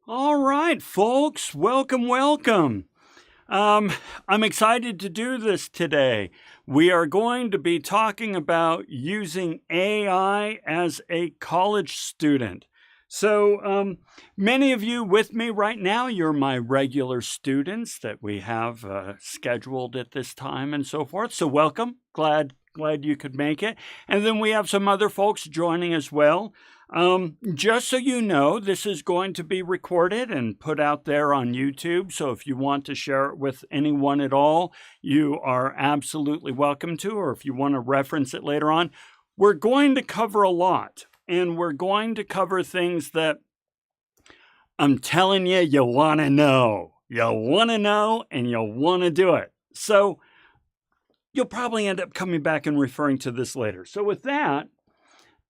All right, folks, welcome. I'm excited to do this today. We are going to be talking about using AI as a college student. Many of you with me right now, you're my regular students that we have scheduled at this time and so forth. So, welcome. Glad you could make it. And then we have some other folks joining as well. Just so you know, this is going to be recorded and put out there on YouTube. So if you want to share it with anyone at all, you are absolutely welcome to, or if you want to reference it later on. We're going to cover a lot, and we're going to cover things that I'm telling you, you want to know. You'll want to know and you'll want to do it. So you'll probably end up coming back and referring to this later. So with that,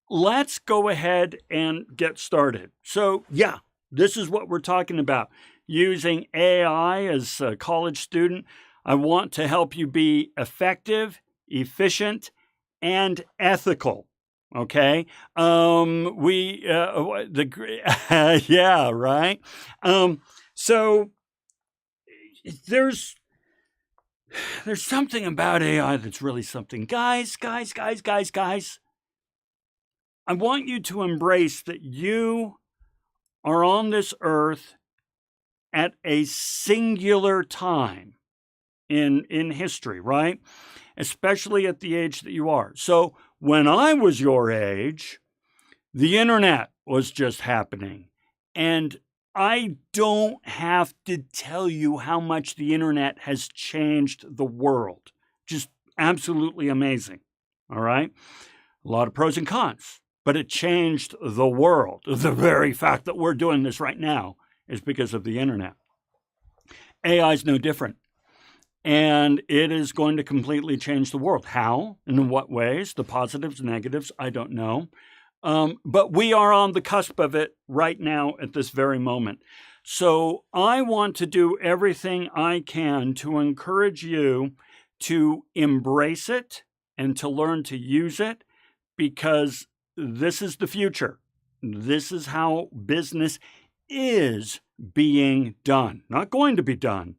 let's go ahead and get started. So yeah, this is what we're talking about. Using AI as a college student. I want to help you be effective, efficient, and ethical. Okay. Yeah, right. So there's something about AI that's really something. Guys. I want you to embrace that you are on this earth at a singular time in history, right? Especially at the age that you are. So when I was your age, the internet was just happening. And I don't have to tell you how much the internet has changed the world. Just absolutely amazing. All right. A lot of pros and cons, but it changed the world. The very fact that we're doing this right now is because of the internet. AI is no different. And it is going to completely change the world. How? And in what ways? The positives, negatives, I don't know. But we are on the cusp of it right now at this very moment. So I want to do everything I can to encourage you to embrace it and to learn to use it, because this is the future. This is how business is being done, not going to be done.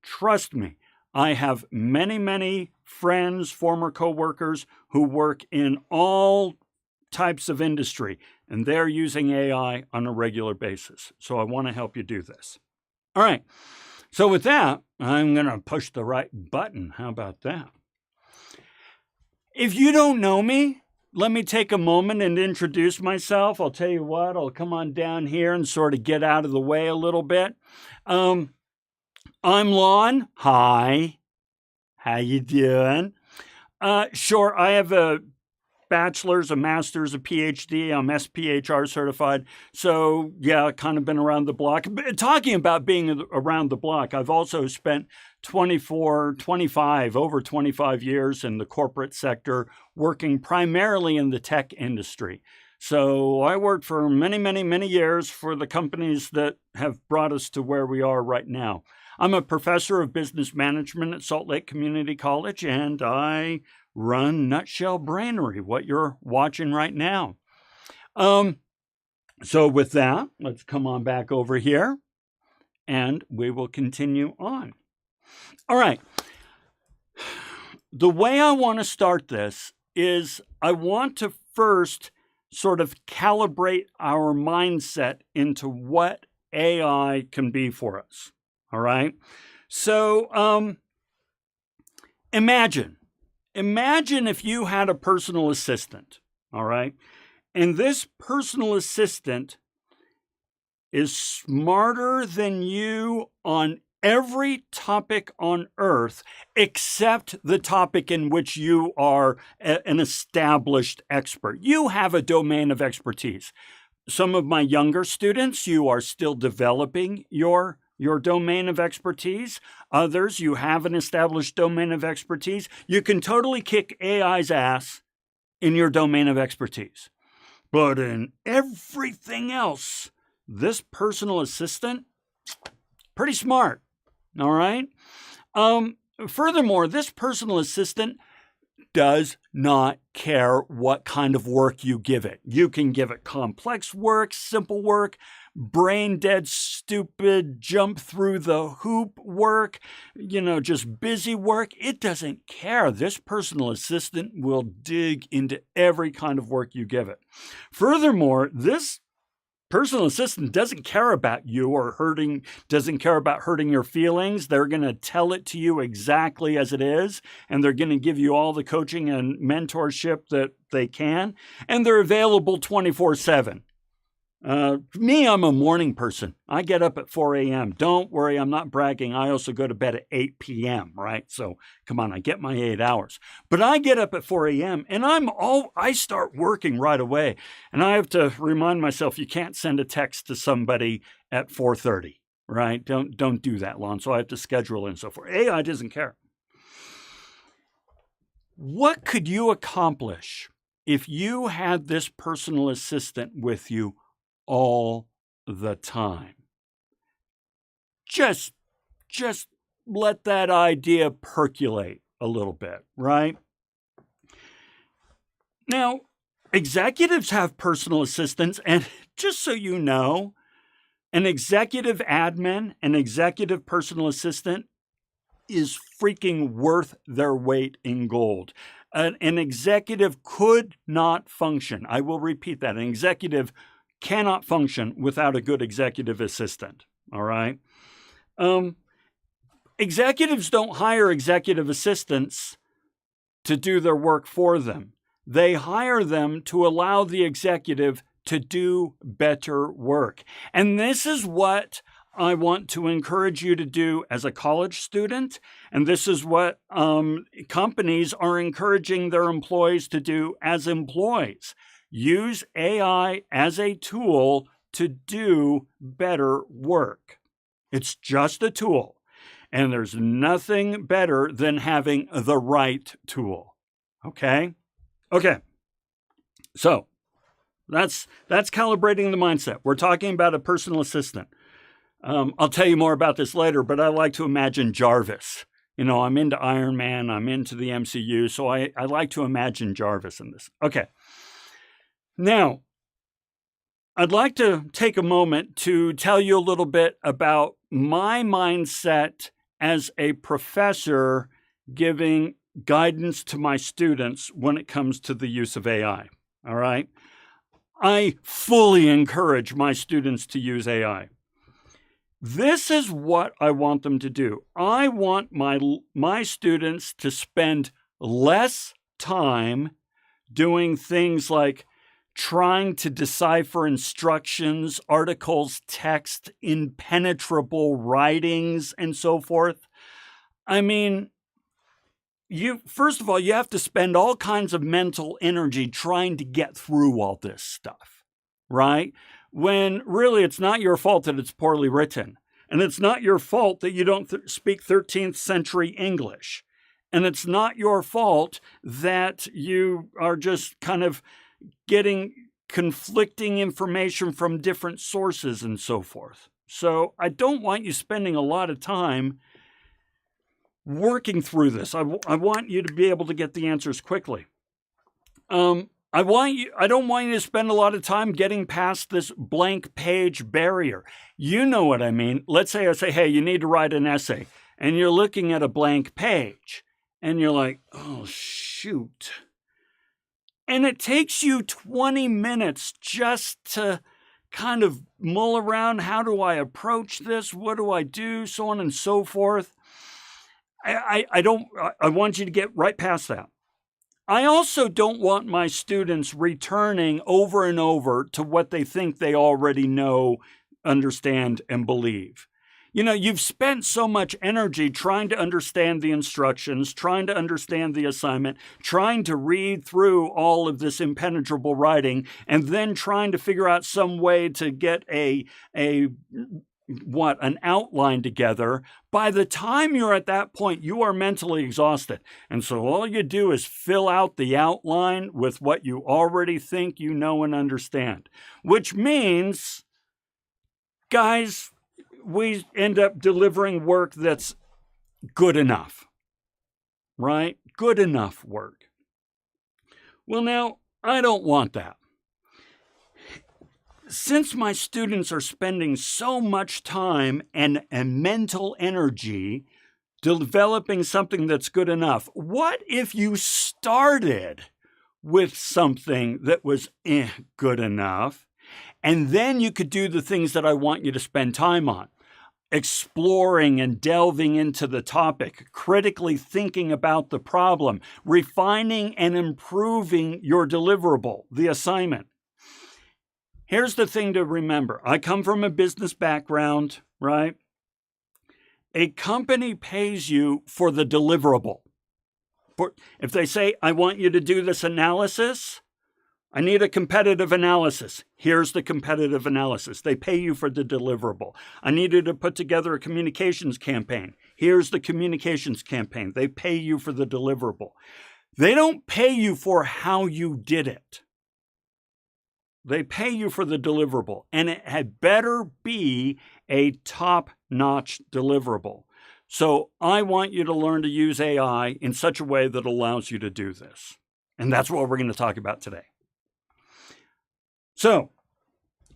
Trust me. I have many friends, former coworkers who work in all types of industry, and they're using AI on a regular basis. So I want to help you do this. All right. So with that, I'm going to push the right button. How about that? If you don't know me, let me take a moment and introduce myself. I'll tell you what, I'll come on down here and sort of get out of the way a little bit. I'm Lon. Hi. How you doing? Sure, I have a bachelor's, a master's, a PhD. I'm SPHR certified. So yeah, kind of been around the block. But talking about being around the block, I've also spent over 25 years in the corporate sector, working primarily in the tech industry. So I worked for many years for the companies that have brought us to where we are right now. I'm a professor of business management at Salt Lake Community College, and I run Nutshell Brainery, what you're watching right now. So with that, let's come on back over here, and we will continue on. All right. The way I want to start this is I want to first sort of calibrate our mindset into what AI can be for us. All right. So imagine if you had a personal assistant. All right. And this personal assistant is smarter than you on every topic on earth except the topic in which you are an established expert. You have a domain of expertise. Some of my younger students, you are still developing your domain of expertise. Others, you have an established domain of expertise. You can totally kick AI's ass in your domain of expertise. But in everything else, this personal assistant, pretty smart. All right. Furthermore, this personal assistant does not care what kind of work you give it. You can give it complex work, simple work, brain dead, stupid, jump through the hoop work, just busy work. It doesn't care. This personal assistant will dig into every kind of work you give it. Furthermore, this personal assistant doesn't care about you or doesn't care about hurting your feelings. They're going to tell it to you exactly as it is, and they're going to give you all the coaching and mentorship that they can, and they're available 24/7. Me, I'm a morning person. I get up at 4 a.m. Don't worry, I'm not bragging. I also go to bed at 8 p.m., right? So come on, I get my 8 hours. But I get up at 4 a.m. and I start working right away. And I have to remind myself, you can't send a text to somebody at 4:30, right? Don't do that, Lon. So I have to schedule and so forth. AI doesn't care. What could you accomplish if you had this personal assistant with you all the time? Just let that idea percolate a little bit, right? Now, executives have personal assistants, and just so you know, an executive admin, an executive personal assistant is freaking worth their weight in gold. An executive could not function. I will repeat that. An executive cannot function without a good executive assistant, all right? Executives don't hire executive assistants to do their work for them. They hire them to allow the executive to do better work. And this is what I want to encourage you to do as a college student, and this is what companies are encouraging their employees to do as employees. Use AI as a tool to do better work. It's just a tool, and there's nothing better than having the right tool. Okay? Okay. So that's calibrating the mindset. We're talking about a personal assistant. I'll tell you more about this later, but I like to imagine Jarvis. I'm into Iron Man, I'm into the MCU, so I like to imagine Jarvis in this. Okay. Now, I'd like to take a moment to tell you a little bit about my mindset as a professor giving guidance to my students when it comes to the use of AI. All right? I fully encourage my students to use AI. This is what I want them to do. I want my students to spend less time doing things like trying to decipher instructions, articles, text, impenetrable writings, and so forth. I mean, first of all, you have to spend all kinds of mental energy trying to get through all this stuff, right? When really it's not your fault that it's poorly written. And it's not your fault that you don't speak 13th century English. And it's not your fault that you are just kind of getting conflicting information from different sources and so forth. So I don't want you spending a lot of time working through this. I want you to be able to get the answers quickly. I don't want you to spend a lot of time getting past this blank page barrier. You know what I mean. Let's say I say, hey, you need to write an essay, and you're looking at a blank page, and you're like, oh, shoot. And it takes you 20 minutes just to kind of mull around. How do I approach this? What do I do? So on and so forth. I want you to get right past that. I also don't want my students returning over and over to what they think they already know, understand, and believe. You've spent so much energy trying to understand the instructions, trying to understand the assignment, trying to read through all of this impenetrable writing, and then trying to figure out some way to get an outline together. By the time you're at that point, you are mentally exhausted. And so all you do is fill out the outline with what you already think you know and understand, which means, guys, we end up delivering work that's good enough, right? Good enough work. Well, now, I don't want that. since my students are spending so much time and mental energy developing something that's good enough, what if you started with something that was good enough, and then you could do the things that I want you to spend time on? Exploring and delving into the topic, critically thinking about the problem, refining and improving your deliverable, the assignment. Here's the thing to remember. I come from a business background, right? A company pays you for the deliverable. If they say, I want you to do this analysis, I need a competitive analysis. Here's the competitive analysis. They pay you for the deliverable. I needed to put together a communications campaign. Here's the communications campaign. They pay you for the deliverable. They don't pay you for how you did it. They pay you for the deliverable, and it had better be a top-notch deliverable. So I want you to learn to use AI in such a way that allows you to do this. And that's what we're going to talk about today. So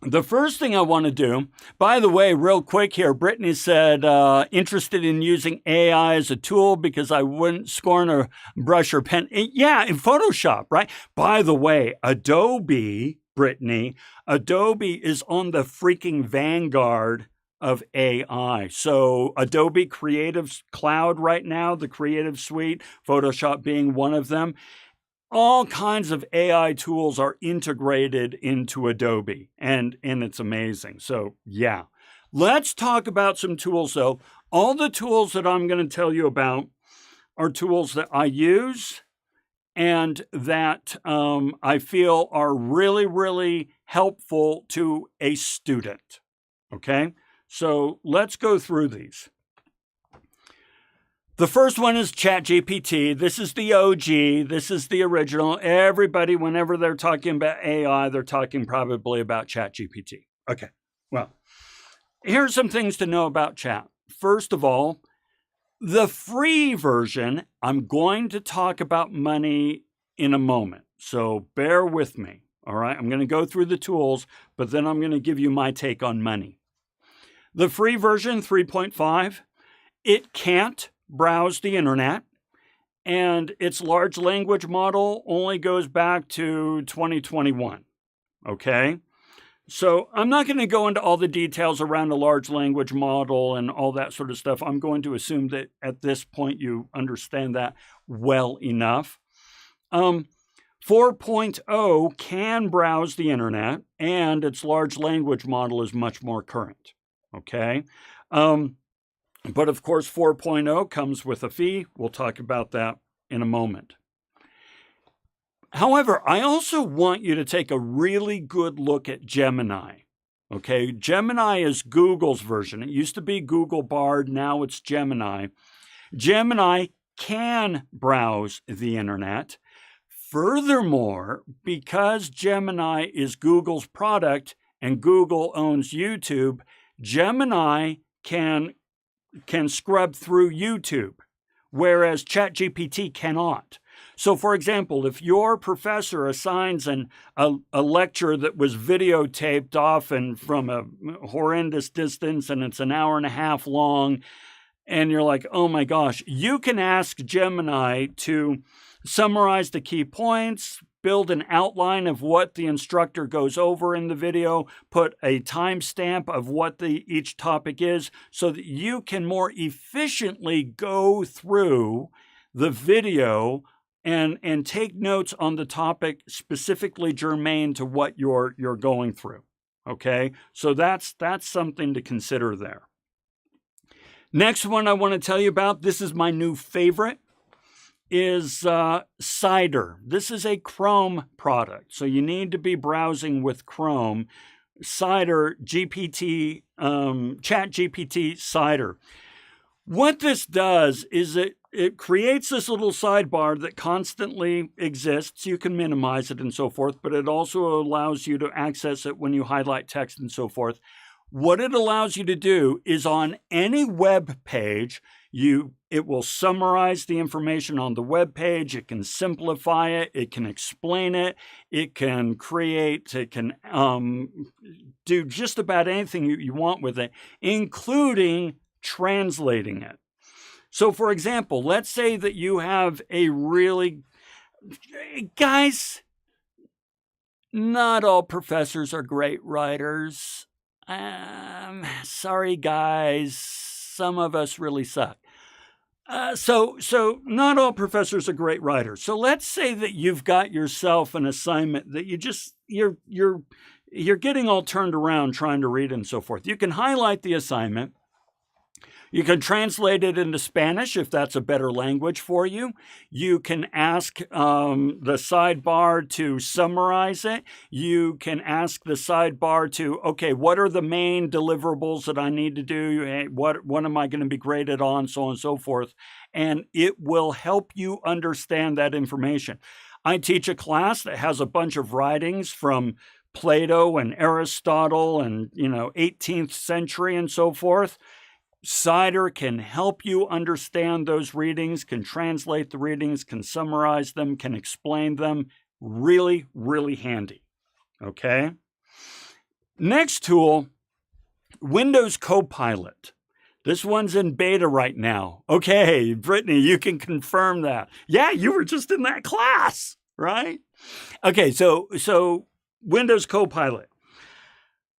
the first thing I want to do, by the way, real quick here, Brittany said, interested in using AI as a tool because I wouldn't scorn or brush or pen. Yeah, in Photoshop, right? By the way, Adobe, Brittany, Adobe is on the freaking vanguard of AI. So Adobe Creative Cloud right now, the Creative Suite, Photoshop being one of them. All kinds of AI tools are integrated into Adobe, and it's amazing. So yeah, let's talk about some tools though. All the tools that I'm going to tell you about are tools that I use and that I feel are really, really helpful to a student. Okay, so let's go through these. The first one is ChatGPT. This is the OG. This is the original. Everybody, whenever they're talking about AI, they're talking probably about ChatGPT. Okay, well, here's some things to know about Chat. First of all, the free version, I'm going to talk about money in a moment. So bear with me, all right? I'm going to go through the tools, but then I'm going to give you my take on money. The free version, 3.5, it can't browse the internet, and its large language model only goes back to 2021, okay? So I'm not going to go into all the details around a large language model and all that sort of stuff. I'm going to assume that at this point you understand that well enough. 4.0 can browse the internet, and its large language model is much more current, okay? But of course, 4.0 comes with a fee. We'll talk about that in a moment. However, I also want you to take a really good look at Gemini. Okay, Gemini is Google's version. It used to be Google Bard, now it's Gemini. Gemini can browse the internet. Furthermore, because Gemini is Google's product and Google owns YouTube, Gemini can scrub through YouTube, whereas ChatGPT cannot. So, for example, if your professor assigns a lecture that was videotaped often from a horrendous distance and it's an hour and a half long, and you're like, oh my gosh, you can ask Gemini to summarize the key points, build an outline of what the instructor goes over in the video, put a timestamp of what each topic is so that you can more efficiently go through the video and take notes on the topic specifically germane to what you're going through. Okay, so that's something to consider there. Next one I want to tell you about, this is my new favorite, is Cider. This is a Chrome product, so you need to be browsing with Chrome. Cider, GPT, ChatGPT Cider. What this does is it creates this little sidebar that constantly exists. You can minimize it and so forth, but it also allows you to access it when you highlight text and so forth. What it allows you to do is on any web page, It will summarize the information on the web page. It can simplify it. It can explain it. It can create. It can do just about anything you want with it, including translating it. So, for example, let's say that you have guys, not all professors are great writers. Sorry, guys. Some of us really suck. So not all professors are great writers. So let's say that you've got yourself an assignment that you're getting all turned around trying to read and so forth. You can highlight the assignment. You can translate it into Spanish if that's a better language for you. You can ask the sidebar to summarize it. You can ask the sidebar to, okay, what are the main deliverables that I need to do? What am I going to be graded on? So on and so forth. And it will help you understand that information. I teach a class that has a bunch of writings from Plato and Aristotle and, 18th century and so forth. Cider can help you understand those readings, can translate the readings, can summarize them, can explain them. Really, really handy. Okay? Next tool, Windows Copilot. This one's in beta right now. Okay, Brittany, you can confirm that. Yeah, you were just in that class, right? Okay, so Windows Copilot.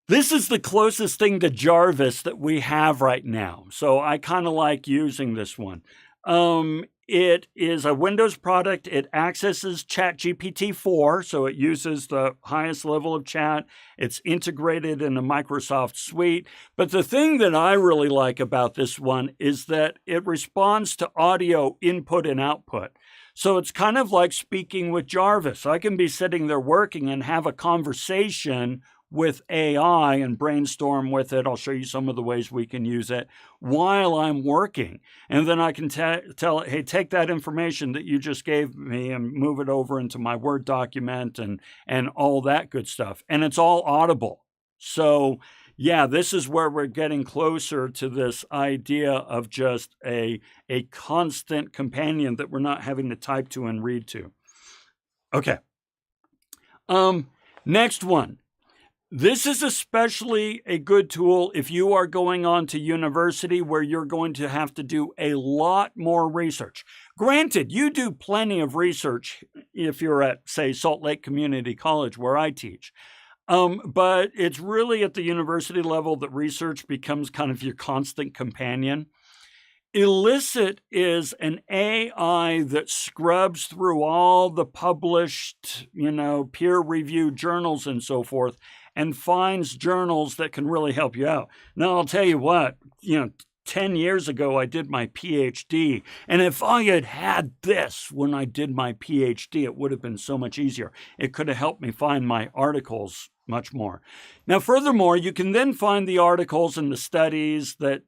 This is the closest thing to Jarvis that we have right now. So I kind of like using this one. It is a Windows product. It accesses ChatGPT 4, so it uses the highest level of chat. It's integrated in the Microsoft suite. But the thing that I really like about this one is that it responds to audio input and output. So it's kind of like speaking with Jarvis. I can be sitting there working and have a conversation with AI and brainstorm with it. I'll show you some of the ways we can use it while I'm working. And then I can tell it, hey, take that information that you just gave me and move it over into my Word document and all that good stuff. And it's all audible. So yeah, this is where we're getting closer to this idea of just a constant companion that we're not having to type to and read to. Okay. Next one. This is especially a good tool if you are going on to university where you're going to have to do a lot more research. Granted, you do plenty of research if you're at, say, Salt Lake Community College where I teach. But it's really at the university level that research becomes kind of your constant companion. Elicit is an AI that scrubs through all the published, peer-reviewed journals and so forth and finds journals that can really help you out. Now, I'll tell you what, 10 years ago, I did my PhD. And if I had had this when I did my PhD, it would have been so much easier. It could have helped me find my articles much more. Now, furthermore, you can then find the articles and the studies that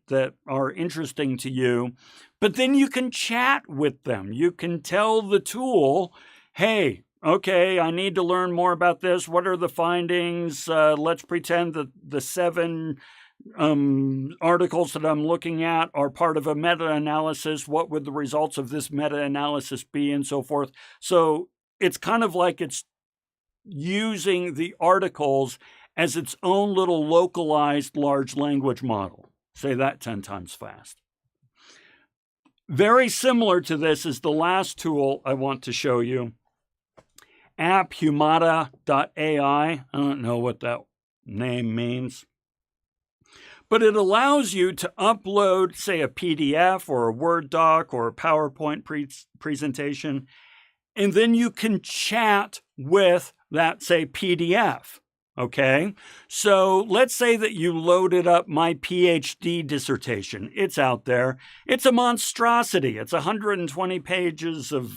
are interesting to you, but then you can chat with them. You can tell the tool, hey, okay, I need to learn more about this. What are the findings? Let's pretend that the 7 articles that I'm looking at are part of a meta-analysis. What would the results of this meta-analysis be and so forth? So it's kind of like it's using the articles as its own little localized large language model. Say that 10 times fast. Very similar to this is the last tool I want to show you. AppHumata.ai. I don't know what that name means. But it allows you to upload, say, a PDF or a Word doc or a PowerPoint presentation, and then you can chat with that, say, PDF. Okay, so let's say that you loaded up my PhD dissertation. It's out there. It's a monstrosity. It's 120 pages of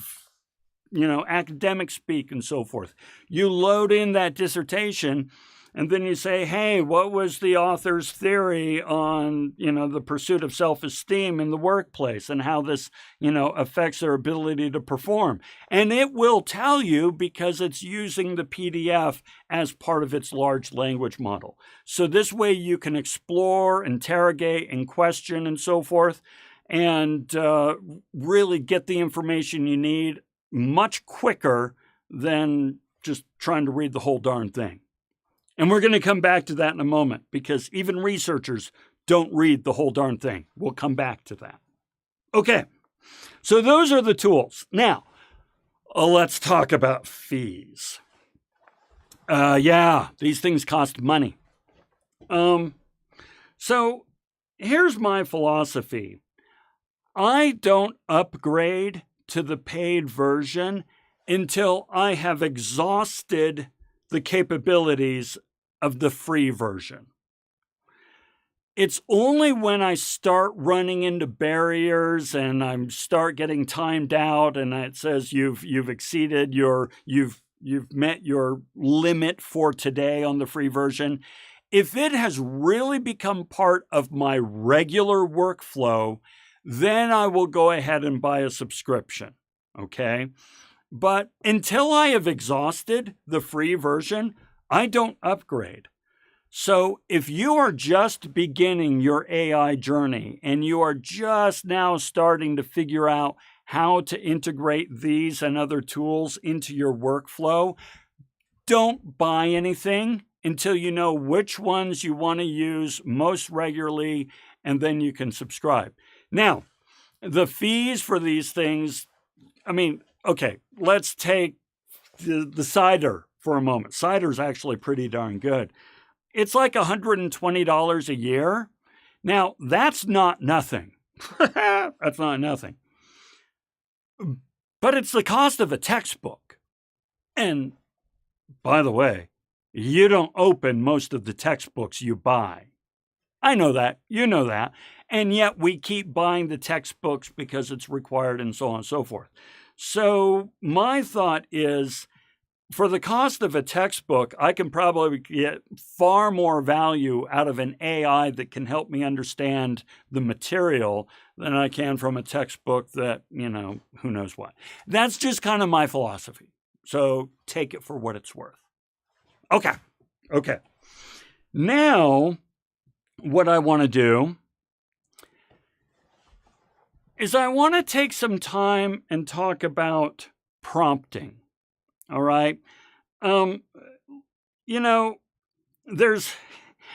academic speak and so forth. You load in that dissertation and then you say, hey, what was the author's theory on, the pursuit of self-esteem in the workplace and how this, affects their ability to perform? And it will tell you because it's using the PDF as part of its large language model. So this way you can explore, interrogate, and question and so forth. and really get the information you need much quicker than just trying to read the whole darn thing. And we're going to come back to that in a moment, because even researchers don't read the whole darn thing. We'll come back to that. Okay, so those are the tools. Now, let's talk about fees. Yeah, these things cost money. So here's my philosophy. I don't upgrade to the paid version until I have exhausted the capabilities of the free version. It's only when I start running into barriers and I start getting timed out and it says you've exceeded you've met your limit for today on the free version. If it has really become part of my regular workflow, then I will go ahead and buy a subscription. Okay? But until I have exhausted the free version, I don't upgrade. So if you are just beginning your AI journey and you are just now starting to figure out how to integrate these and other tools into your workflow, don't buy anything until you know which ones you want to use most regularly, and then you can subscribe. Now, the fees for these things, okay, let's take the Cider for a moment. Cider is actually pretty darn good. It's like $120 a year. Now, that's not nothing. That's not nothing. But it's the cost of a textbook. And by the way, you don't open most of the textbooks you buy. I know that. You know that. And yet we keep buying the textbooks because it's required and so on and so forth. So my thought is, for the cost of a textbook, I can probably get far more value out of an AI that can help me understand the material than I can from a textbook that, who knows what. That's just kind of my philosophy. So take it for what it's worth. Okay. Now, what I want to do is I want to take some time and talk about prompting. All right. There's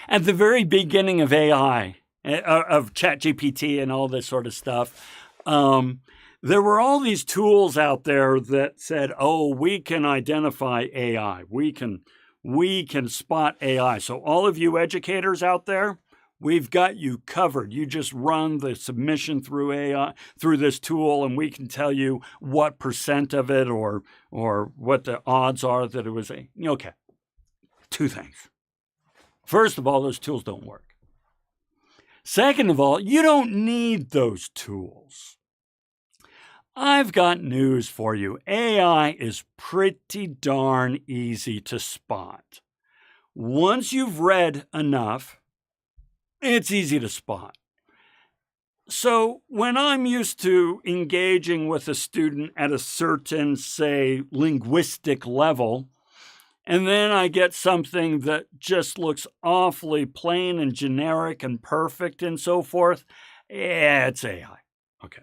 at the very beginning of AI, of ChatGPT and all this sort of stuff, there were all these tools out there that said, oh, we can identify AI. We can spot AI. So all of you educators out there, we've got you covered. You just run the submission through AI, through this tool, and we can tell you what % of it or what the odds are that it was okay. Two things. First of all, those tools don't work. Second of all, you don't need those tools. I've got news for you. AI is pretty darn easy to spot. Once you've read enough, it's easy to spot. So when I'm used to engaging with a student at a certain, say, linguistic level, and then I get something that just looks awfully plain and generic and perfect and so forth, it's AI. Okay.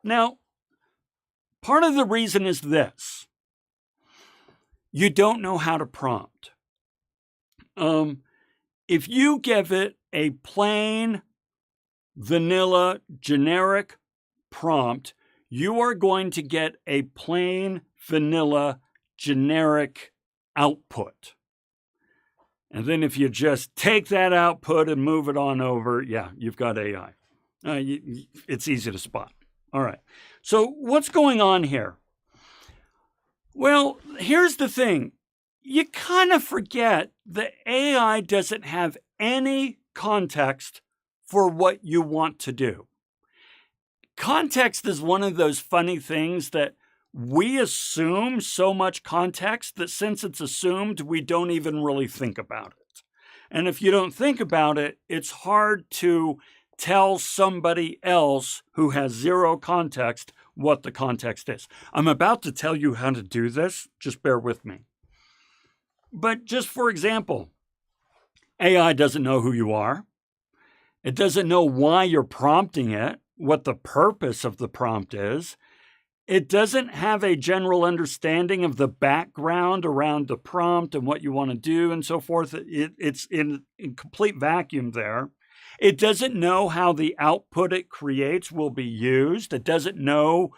Now, part of the reason is this. You don't know how to prompt. If you give it a plain, vanilla, generic prompt, you are going to get a plain, vanilla, generic output. And then if you just take that output and move it on over, you've got AI. It's easy to spot. All right. So what's going on here? Well, here's the thing. You kind of forget that AI doesn't have any context for what you want to do. Context is one of those funny things that we assume so much context that since it's assumed, we don't even really think about it. And if you don't think about it, it's hard to tell somebody else who has zero context what the context is. I'm about to tell you how to do this. Just bear with me. But just for example, AI doesn't know who you are. It doesn't know why you're prompting it. what the purpose of the prompt is. It doesn't have a general understanding of the background around the prompt and what you want to do and so forth. It's in complete vacuum there. It doesn't know how the output it creates will be used. It doesn't know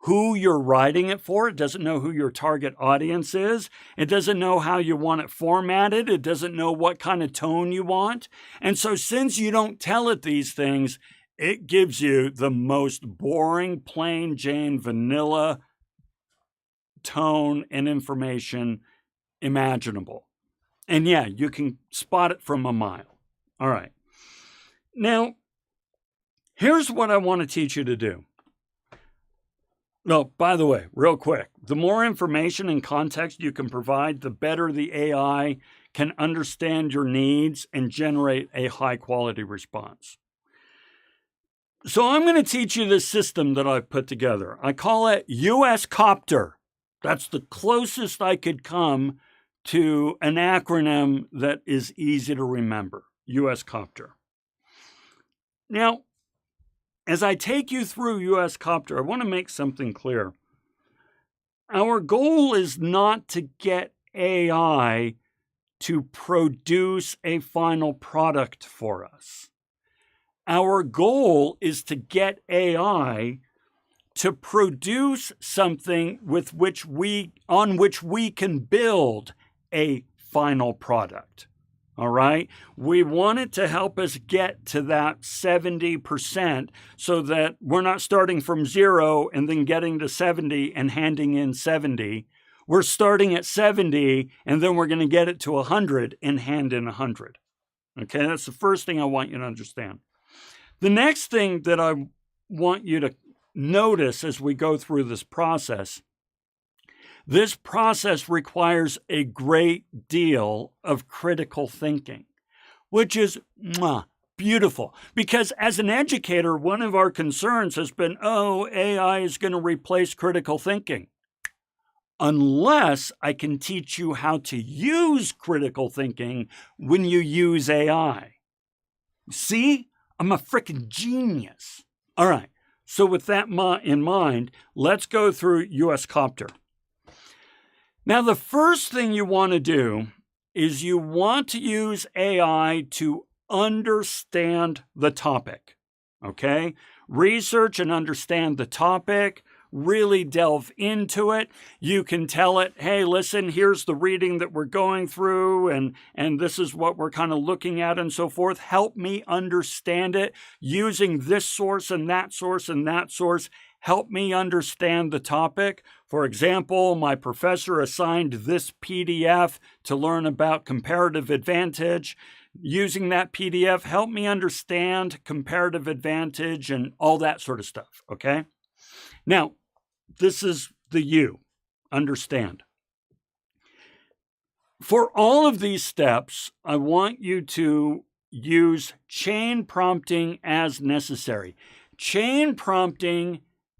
who you're writing it for. It doesn't know who your target audience is. It doesn't know how you want it formatted. It doesn't know what kind of tone you want. And so since you don't tell it these things, it gives you the most boring, plain Jane, vanilla tone and information imaginable. And yeah, you can spot it from a mile. All right. Now, here's what I want to teach you to do. No, by the way, real quick, the more information and context you can provide, the better the AI can understand your needs and generate a high-quality response. So I'm going to teach you this system that I've put together. I call it US Copter. That's the closest I could come to an acronym that is easy to remember, US Copter. Now, as I take you through US Copter, I want to make something clear. Our goal is not to get AI to produce a final product for us. Our goal is to get AI to produce something on which we can build a final product. All right? We want it to help us get to that 70% so that we're not starting from 0 and then getting to 70 and handing in 70. We're starting at 70 and then we're going to get it to 100 and hand in 100. Okay? That's the first thing I want you to understand. The next thing that I want you to notice as we go through this process requires a great deal of critical thinking, which is beautiful. Because as an educator, one of our concerns has been, AI is going to replace critical thinking. Unless I can teach you how to use critical thinking when you use AI. See? I'm a freaking genius. All right. So with that in mind, let's go through US Copter. Now, the first thing you want to do is you want to use AI to understand the topic. Okay? Research and understand the topic. Really delve into it. You can tell it, hey, listen, here's the reading that we're going through, and this is what we're kind of looking at and so forth. Help me understand it using this source and that source and that source. Help me understand the topic. For example, my professor assigned this PDF to learn about comparative advantage. Using that PDF, help me understand comparative advantage and all that sort of stuff, okay? Now, this is the you. Understand. For all of these steps, I want you to use chain prompting as necessary. Chain prompting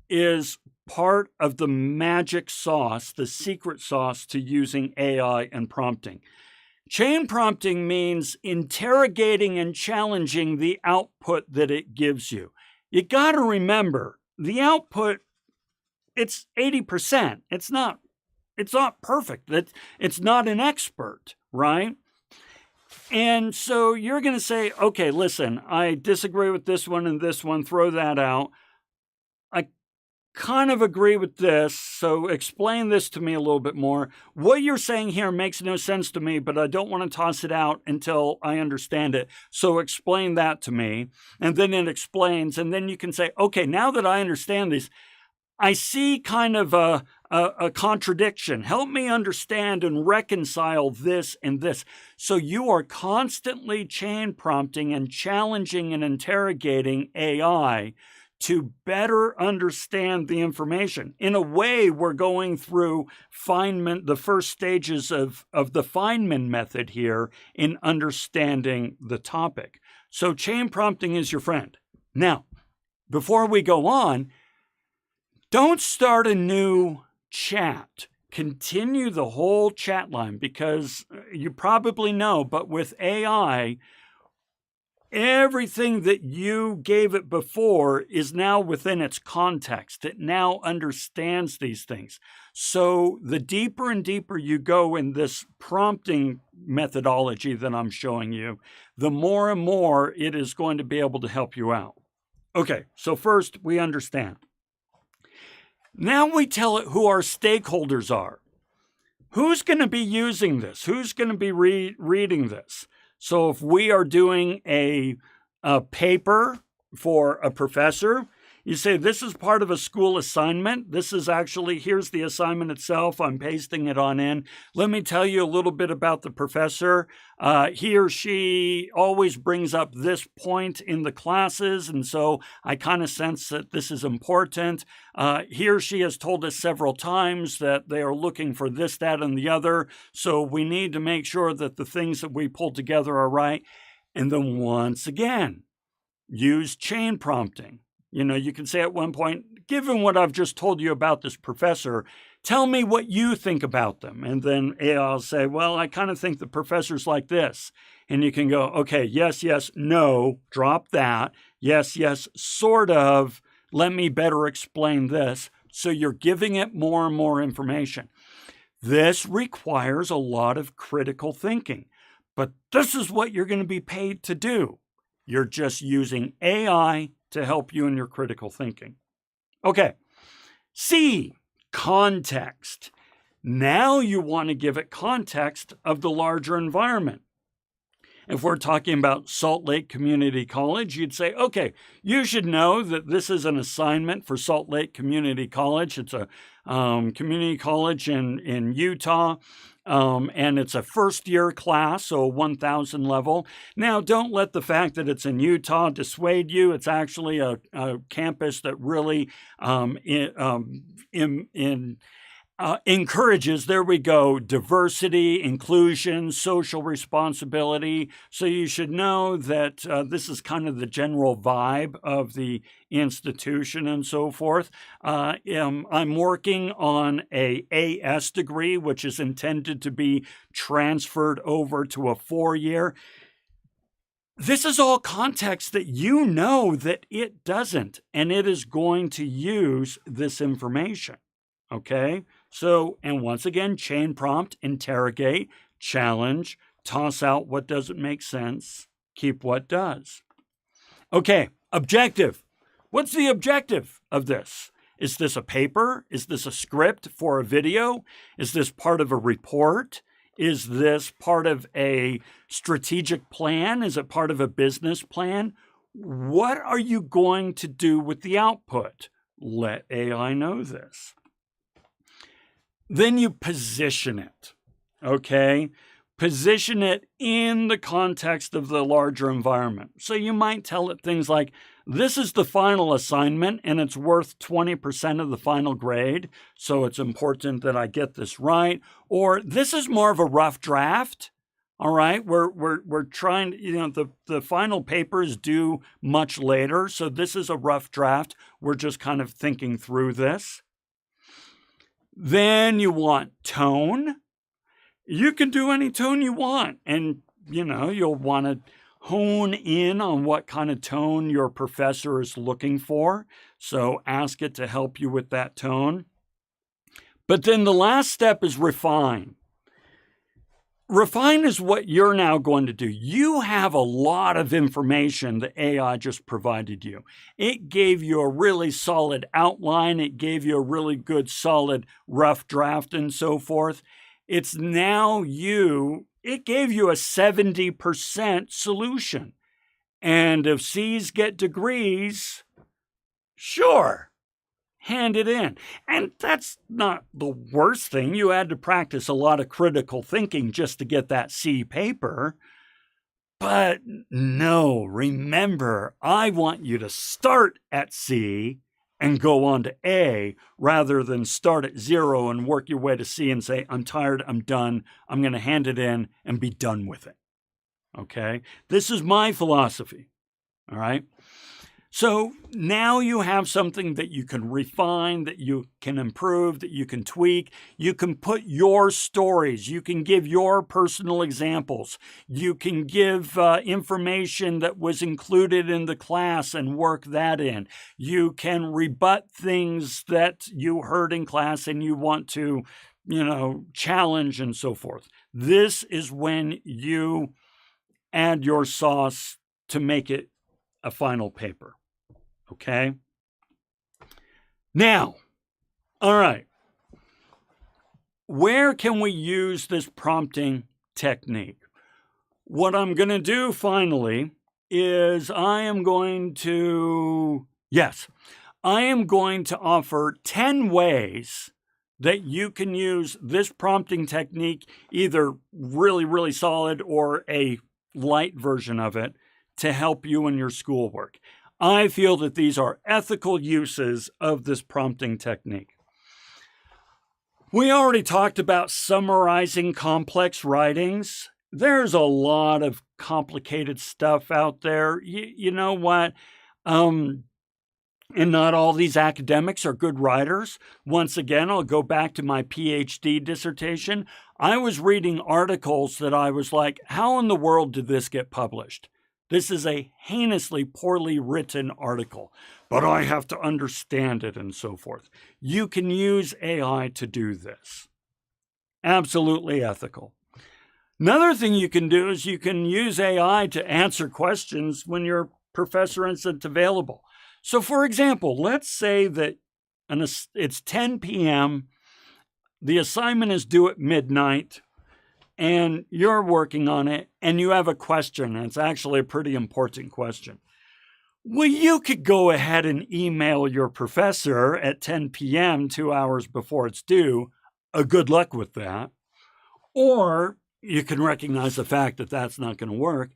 is part of the magic sauce, the secret sauce to using AI and prompting. Chain prompting means interrogating and challenging the output that it gives you. You got to remember, the output, it's 80%. It's not perfect. It's not an expert, right? And so you're going to say, okay, listen, I disagree with this one and this one, throw that out. I kind of agree with this, so explain this to me a little bit more. What you're saying here makes no sense to me, but I don't want to toss it out until I understand it. So explain that to me. And then it explains, and then you can say, okay, now that I understand this, I see kind of a contradiction. Help me understand and reconcile this and this. So you are constantly chain prompting and challenging and interrogating AI to better understand the information. In a way, we're going through Feynman, the first stages of the Feynman method here in understanding the topic. So chain prompting is your friend. Now, before we go on, don't start a new chat. Continue the whole chat line because you probably know, but with AI, everything that you gave it before is now within its context. It now understands these things. So the deeper and deeper you go in this prompting methodology that I'm showing you, the more and more it is going to be able to help you out. Okay, so first we understand. Now we tell it who our stakeholders are. Who's going to be using this? Who's going to be reading this? So if we are doing a paper for a professor, you say, this is part of a school assignment. This is actually, here's the assignment itself. I'm pasting it on in. Let me tell you a little bit about the professor. He or she always brings up this point in the classes, and so I kind of sense that this is important. He or she has told us several times that they are looking for this, that, and the other, so we need to make sure that the things that we pull together are right. And then once again, use chain prompting. You know, you can say at one point, given what I've just told you about this professor, tell me what you think about them. And then AI will say, well, I kind of think the professor's like this. And you can go, okay, yes, yes, no, drop that. Yes, yes, sort of. Let me better explain this. So you're giving it more and more information. This requires a lot of critical thinking, but this is what you're going to be paid to do. You're just using AI to help you in your critical thinking. Okay, C, context. Now you want to give it context of the larger environment. If we're talking about Salt Lake Community College, you'd say, okay, you should know that this is an assignment for Salt Lake Community College. It's a community college in Utah. And it's a first-year class, so 1,000 level. Now, don't let the fact that it's in Utah dissuade you. It's actually a campus that really encourages, there we go, diversity, inclusion, social responsibility. So you should know that this is kind of the general vibe of the institution and so forth. I'm working on a AS degree, which is intended to be transferred over to a 4-year. This is all context that you know that it doesn't, and it is going to use this information. Okay? So, and once again, chain prompt, interrogate, challenge, toss out what doesn't make sense, keep what does. Okay, objective. What's the objective of this? Is this a paper? Is this a script for a video? Is this part of a report? Is this part of a strategic plan? Is it part of a business plan? What are you going to do with the output? Let AI know this. Then you position it, okay? Position it in the context of the larger environment. So you might tell it things like, this is the final assignment and it's worth 20% of the final grade, so it's important that I get this right. Or this is more of a rough draft, all right? We're trying, you know, the final paper is due much later, so this is a rough draft. We're just kind of thinking through this. Then you want tone. You can do any tone you want, and you know, you'll want to hone in on what kind of tone your professor is looking for. So ask it to help you with that tone. But then the last step is refine. Refine is what you're now going to do. You have a lot of information that AI just provided you. It gave you a really solid outline. It gave you a really good, solid, rough draft and so forth. It's now it gave you a 70% solution. And if C's get degrees, sure, hand it in. And that's not the worst thing. You had to practice a lot of critical thinking just to get that C paper. But no, remember, I want you to start at C and go on to A rather than start at 0 and work your way to C and say, I'm tired, I'm done, I'm going to hand it in and be done with it. Okay? This is my philosophy. All right? So now you have something that you can refine, that you can improve, that you can tweak. You can put your stories. You can give your personal examples. You can give information that was included in the class and work that in. You can rebut things that you heard in class and you want to, challenge and so forth. This is when you add your sauce to make it a final paper. Okay? Now, all right. Where can we use this prompting technique? What I'm going to do finally is I am going to offer 10 ways that you can use this prompting technique, either really, really solid or a light version of it, to help you in your schoolwork. I feel that these are ethical uses of this prompting technique. We already talked about summarizing complex writings. There's a lot of complicated stuff out there. You know what? And not all these academics are good writers. Once again, I'll go back to my PhD dissertation. I was reading articles that I was like, how in the world did this get published? This is a heinously poorly written article, but I have to understand it and so forth. You can use AI to do this. Absolutely ethical. Another thing you can do is you can use AI to answer questions when your professor isn't available. So for example, let's say that it's 10 p.m., the assignment is due at midnight, and you're working on it, and you have a question, and it's actually a pretty important question. Well, you could go ahead and email your professor at 10 p.m., 2 hours before it's due. Good luck with that. Or you can recognize the fact that that's not going to work,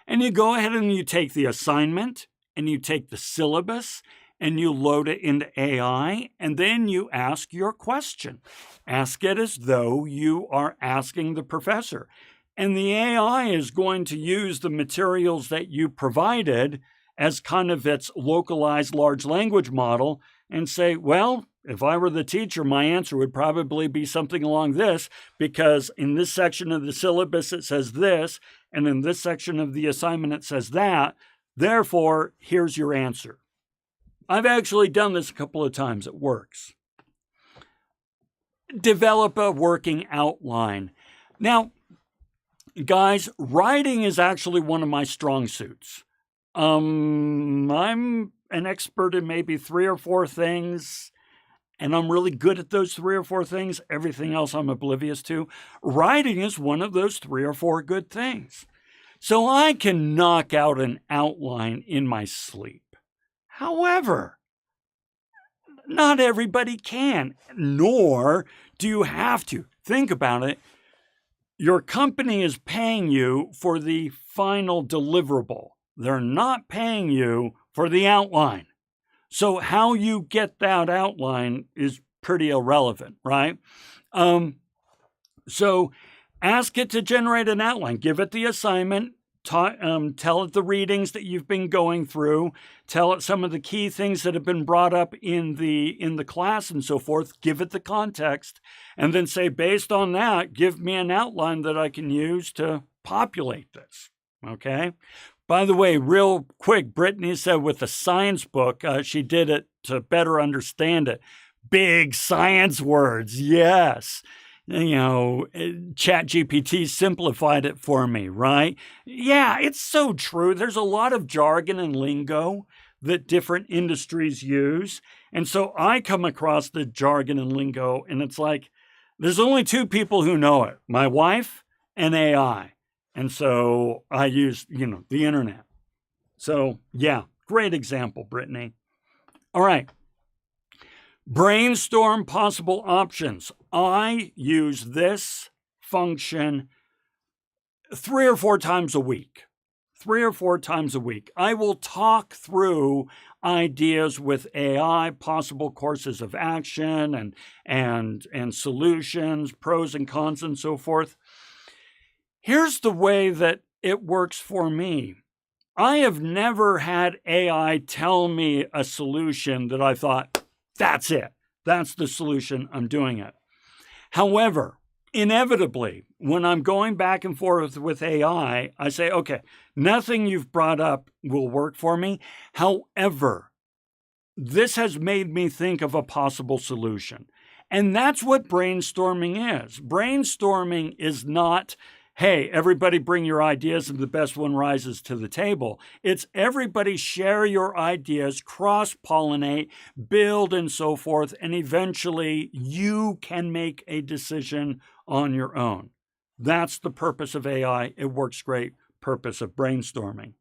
and you go ahead and you take the assignment, and you take the syllabus, and you load it into AI, and then you ask your question. Ask it as though you are asking the professor. And the AI is going to use the materials that you provided as kind of its localized large language model and say, well, if I were the teacher, my answer would probably be something along this, because in this section of the syllabus it says this, and in this section of the assignment it says that. Therefore, here's your answer. I've actually done this a couple of times. It works. Develop a working outline. Now, guys, writing is actually one of my strong suits. I'm an expert in maybe 3 or 4 things, and I'm really good at those 3 or 4 things. Everything else I'm oblivious to. Writing is one of those 3 or 4 good things. So I can knock out an outline in my sleep. However, not everybody can, nor do you have to. Think about it. Your company is paying you for the final deliverable. They're not paying you for the outline. So how you get that outline is pretty irrelevant, right? So ask it to generate an outline. Give it the assignment. Tell it the readings that you've been going through. Tell it some of the key things that have been brought up in the class and so forth. Give it the context, and then say, based on that, give me an outline that I can use to populate this. Okay? By the way, real quick, Brittany said with the science book, she did it to better understand it. Big science words, yes. ChatGPT simplified it for me, right? Yeah, it's so true. There's a lot of jargon and lingo that different industries use. And so I come across the jargon and lingo, and it's like, there's only 2 people who know it, my wife and AI. And so I use, the internet. So yeah, great example, Brittany. All right. Brainstorm possible options. I use this function 3 or 4 times a week. 3 or 4 times a week. I will talk through ideas with AI, possible courses of action and solutions, pros and cons and so forth. Here's the way that it works for me. I have never had AI tell me a solution that I thought, that's it. That's the solution. I'm doing it. However, inevitably, when I'm going back and forth with AI, I say, okay, nothing you've brought up will work for me. However, this has made me think of a possible solution. And that's what brainstorming is. Brainstorming is not, hey, everybody bring your ideas and the best one rises to the table. It's everybody share your ideas, cross-pollinate, build, and so forth, and eventually you can make a decision on your own. That's the purpose of AI. It works great. Purpose of brainstorming.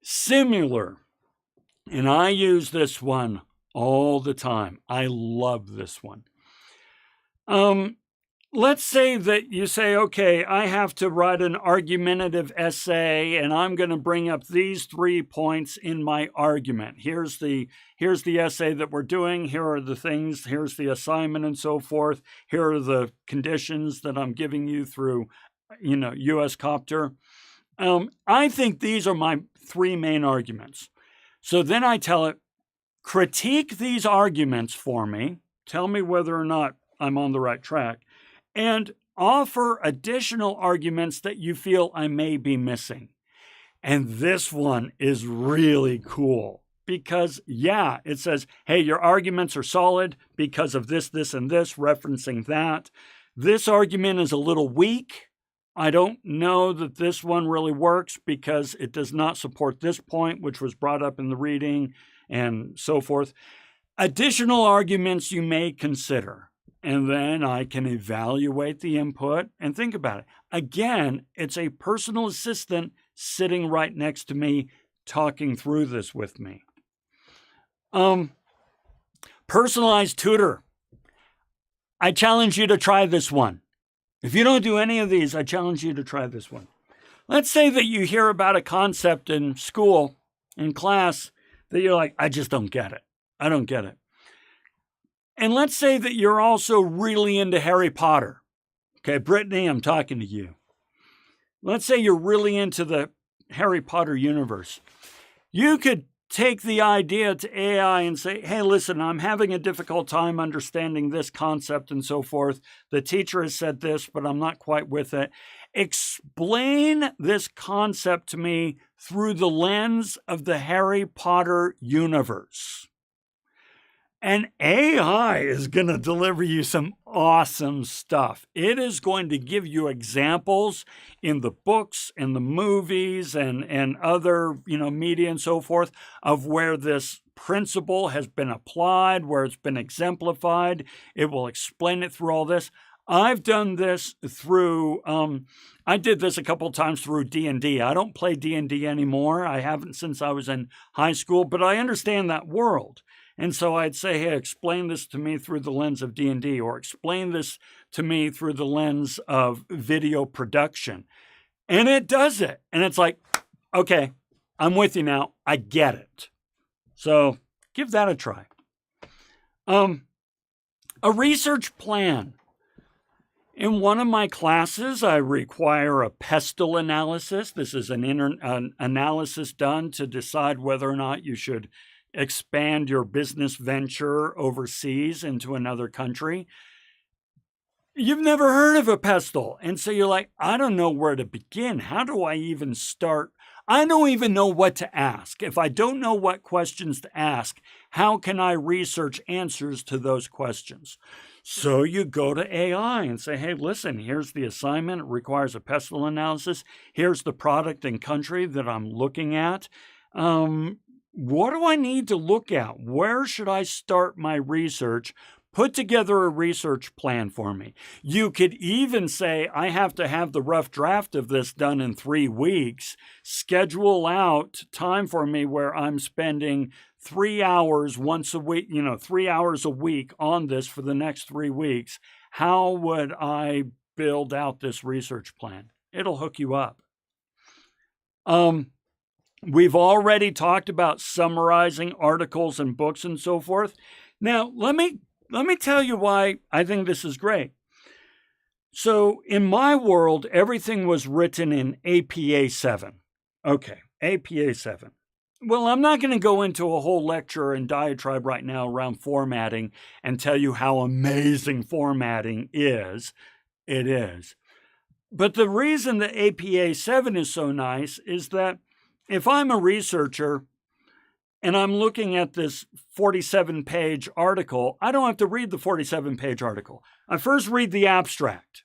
Simular, and I use this one all the time. I love this one. Let's say that you say, okay, I have to write an argumentative essay and I'm going to bring up these 3 points in my argument. Here's the essay that we're doing. Here are the things. Here's the assignment and so forth. Here are the conditions that I'm giving you through, US Copter. I think these are my 3 main arguments. So then I tell it, critique these arguments for me. Tell me whether or not I'm on the right track. And offer additional arguments that you feel I may be missing. And this one is really cool because, it says, hey, your arguments are solid because of this, this, and this, referencing that. This argument is a little weak. I don't know that this one really works because it does not support this point, which was brought up in the reading and so forth. Additional arguments you may consider. And then I can evaluate the input and think about it. Again, it's a personal assistant sitting right next to me, talking through this with me. Personalized tutor. I challenge you to try this one. If you don't do any of these, I challenge you to try this one. Let's say that you hear about a concept in school, in class, that you're like, I just don't get it. I don't get it. And let's say that you're also really into Harry Potter. Okay, Brittany, I'm talking to you. Let's say you're really into the Harry Potter universe. You could take the idea to AI and say, hey, listen, I'm having a difficult time understanding this concept and so forth. The teacher has said this, but I'm not quite with it. Explain this concept to me through the lens of the Harry Potter universe. And AI is going to deliver you some awesome stuff. It is going to give you examples in the books and the movies and other, media and so forth of where this principle has been applied, where it's been exemplified. It will explain it through all this. I've done this through, I did this a couple of times through D&D. I don't play D&D anymore. I haven't since I was in high school, but I understand that world. And so I'd say, hey, explain this to me through the lens of D&D, or explain this to me through the lens of video production. And it does it. And it's like, okay, I'm with you now. I get it. So give that a try. A research plan. In one of my classes, I require a pestle analysis. This is an analysis done to decide whether or not you should expand your business venture overseas into another country. You've never heard of a pestle. And so you're like, I don't know where to begin. How do I even start? I don't even know what to ask. If I don't know what questions to ask, how can I research answers to those questions? So you go to AI and say, hey, listen, here's the assignment. It requires a pestle analysis. Here's the product and country that I'm looking at. What do I need to look at? Where should I start my research? Put together a research plan for me. You could even say, I have to have the rough draft of this done in 3 weeks. Schedule out time for me where I'm spending 3 hours once a week, 3 hours a week on this for the next 3 weeks. How would I build out this research plan? It'll hook you up. We've already talked about summarizing articles and books and so forth. Now, let me tell you why I think this is great. So in my world, everything was written in APA 7. Okay, APA 7. Well, I'm not going to go into a whole lecture and diatribe right now around formatting and tell you how amazing formatting is. It is. But the reason that APA 7 is so nice is that if I'm a researcher and I'm looking at this 47-page article, I don't have to read the 47-page article. I first read the abstract.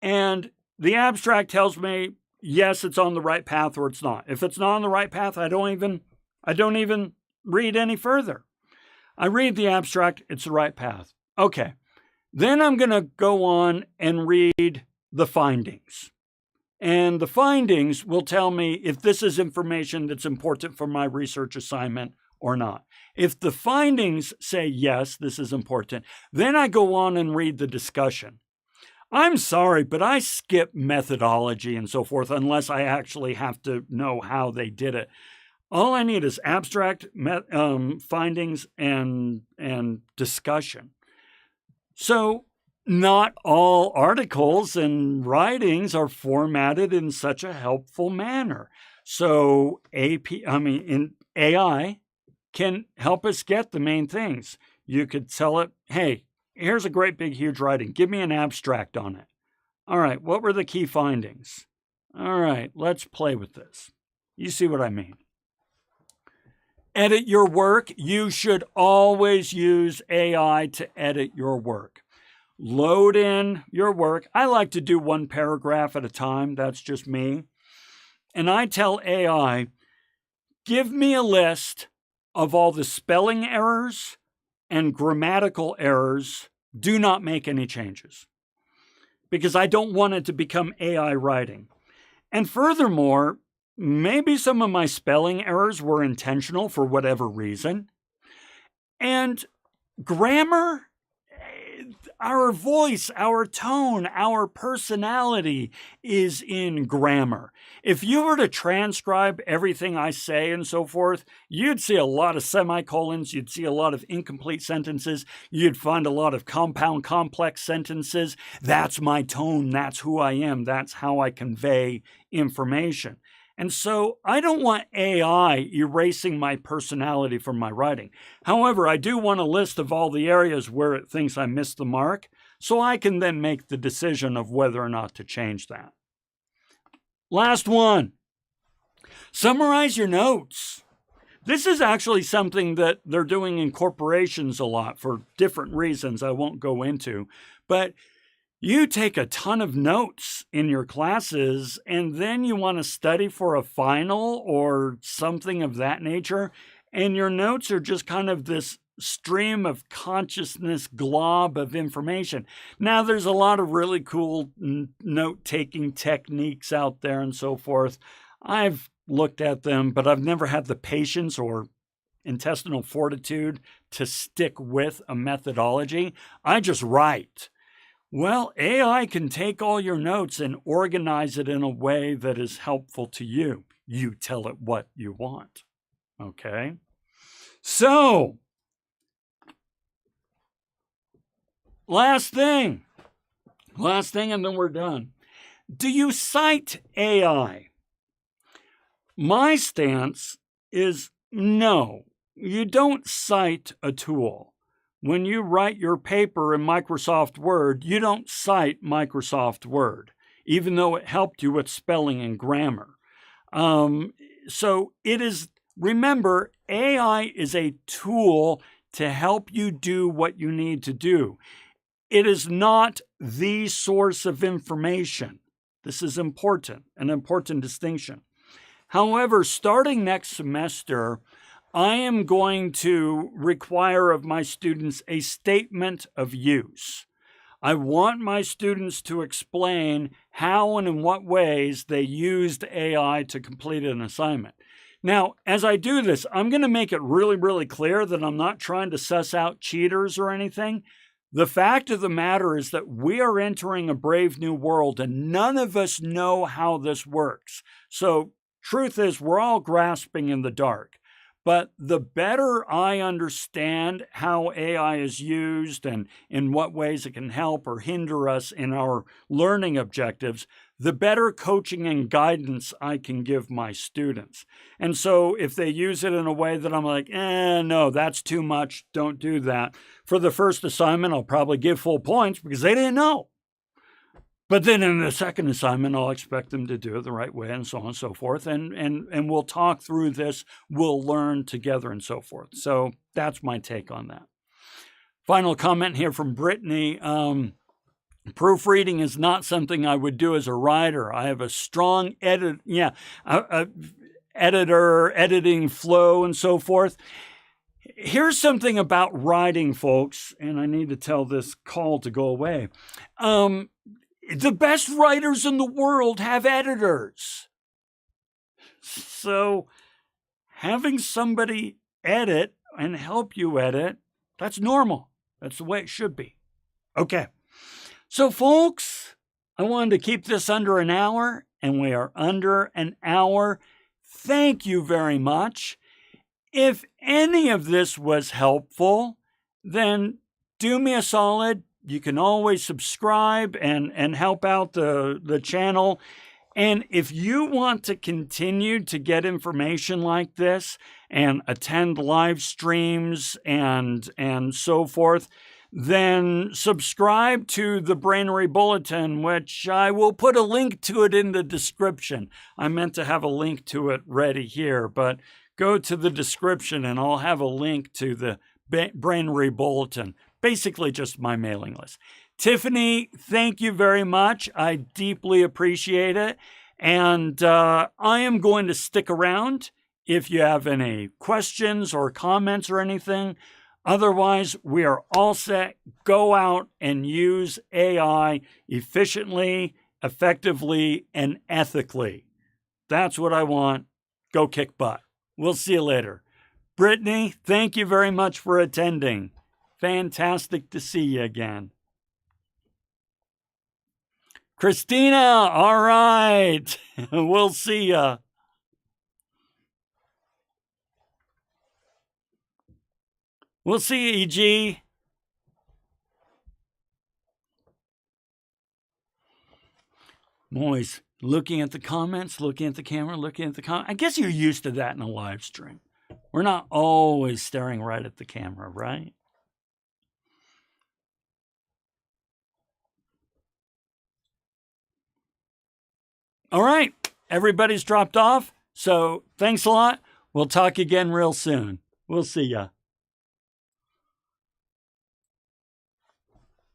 And the abstract tells me, yes, it's on the right path or it's not. If it's not on the right path, I don't even read any further. I read the abstract, it's the right path. Okay. Then I'm going to go on and read the findings. And the findings will tell me if this is information that's important for my research assignment or not. If the findings say, yes, this is important, then I go on and read the discussion. I'm sorry, but I skip methodology and so forth unless I actually have to know how they did it. All I need is abstract findings and discussion. So not all articles and writings are formatted in such a helpful manner. So AI can help us get the main things. You could tell it, hey, here's a great big huge writing. Give me an abstract on it. All right, what were the key findings? All right, let's play with this. You see what I mean? Edit your work. You should always use AI to edit your work. Load in your work. I like to do one paragraph at a time. That's just me. And I tell AI, give me a list of all the spelling errors and grammatical errors. Do not make any changes because I don't want it to become AI writing. And furthermore, maybe some of my spelling errors were intentional for whatever reason. And grammar, our voice, our tone, our personality is in grammar. If you were to transcribe everything I say and so forth, you'd see a lot of semicolons, you'd see a lot of incomplete sentences, you'd find a lot of compound complex sentences. That's my tone, that's who I am, that's how I convey information. And so I don't want AI erasing my personality from my writing. However, I do want a list of all the areas where it thinks I missed the mark, so I can then make the decision of whether or not to change that. Last one. Summarize your notes. This is actually something that they're doing in corporations a lot for different reasons I won't go into, but you take a ton of notes in your classes and then you want to study for a final or something of that nature, and your notes are just kind of this stream of consciousness glob of information. Now, there's a lot of really cool note-taking techniques out there and so forth. I've looked at them, but I've never had the patience or intestinal fortitude to stick with a methodology. I just write. Well, AI can take all your notes and organize it in a way that is helpful to you. You tell it what you want. Okay? So, last thing, and then we're done. Do you cite AI? My stance is no. You don't cite a tool. When you write your paper in Microsoft Word, you don't cite Microsoft Word, even though it helped you with spelling and grammar. So it is, remember, AI is a tool to help you do what you need to do. It is not the source of information. This is important, an important distinction. However, starting next semester, I am going to require of my students a statement of use. I want my students to explain how and in what ways they used AI to complete an assignment. Now, as I do this, I'm going to make it really, really clear that I'm not trying to suss out cheaters or anything. The fact of the matter is that we are entering a brave new world and none of us know how this works. So, truth is, we're all grasping in the dark. But the better I understand how AI is used and in what ways it can help or hinder us in our learning objectives, the better coaching and guidance I can give my students. And so if they use it in a way that I'm like, no, that's too much, don't do that. For the first assignment, I'll probably give full points because they didn't know. But then in the second assignment, I'll expect them to do it the right way and so on and so forth. And we'll talk through this. We'll learn together and so forth. So that's my take on that. Final comment here from Brittany. Proofreading is not something I would do as a writer. I have a strong editor, editing flow and so forth. Here's something about writing, folks, and I need to tell this call to go away. The best writers in the world have editors. So having somebody edit and help you edit, that's normal. That's the way it should be. Okay. So folks, I wanted to keep this under an hour, and we are under an hour. Thank you very much. If any of this was helpful, then do me a solid. You can always subscribe and help out the channel. And if you want to continue to get information like this and attend live streams and so forth, then subscribe to the Brainery Bulletin, which I will put a link to it in the description. I meant to have a link to it ready here, but go to the description and I'll have a link to the Brainery Bulletin. Basically just my mailing list. Tiffany, thank you very much. I deeply appreciate it. And I am going to stick around if you have any questions or comments or anything. Otherwise, we are all set. Go out and use AI efficiently, effectively, and ethically. That's what I want. Go kick butt. We'll see you later. Brittany, thank you very much for attending. Fantastic to see you again. Christina, all right. We'll see ya. We'll see you, EG. I'm always looking at the comments, looking at the camera, looking at the comments. I guess you're used to that in a live stream. We're not always staring right at the camera, right? All right, everybody's dropped off. So thanks a lot. We'll talk again real soon. We'll see ya.